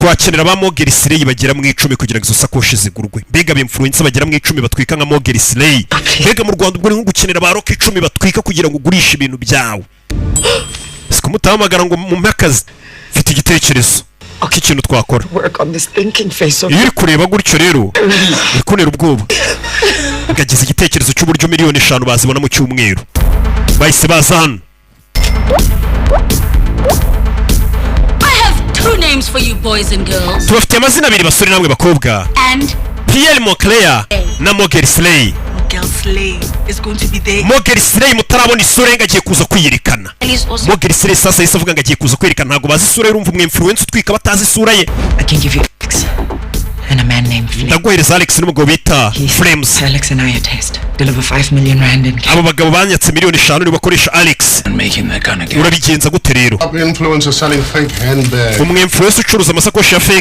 twakenera ba Mogeri Slay bagera mu 10 kugira ngo izo sakoshi zigurwe. Mbega b'influencer bagera mu 10 batwika nka Mogeri Slay. Mbega mu Rwanda ubwo ni nko gukenera ba Rock 10 batwika kugira ngo ugurishe ibintu byawe. Siko mutahamagara ngo mu mpakazi. Mfite igitekerezo. Ako ikintu twakora. Iyo uri kureba gutyo rero, uri kunera ubwoba. Ngagize igitekerezo cy'uburyo miliyoni 5 bazibona mu cyumweru. Bahise baza hano. Two names for you boys and girls. Tubafite amazina abiri basore namwe bakobwa. And Pierre Moncler na Mogeri Slay. Mogeri Slay is going to be there. Mogeri Slay mutarabona isura ngagiye kuza kwiyirikana. Mogeri Slay sasa yisavuga ngagiye kuza kwirikana ntago bazi isura y'urumva umwe influence utwika batazi isura ye. I can give you Alex and a man named Flame. Ndaguhereza Alex n'umugabo bita Flames. Alex and I test. Deliver 5 million rand in cash. Abo bagabo banyatse miliyoni 5 ni bakoresha Alex. Urabigenza gute rero? Influencer selling fake handbags. Umwe influence ucuruza amasakoshi ya fake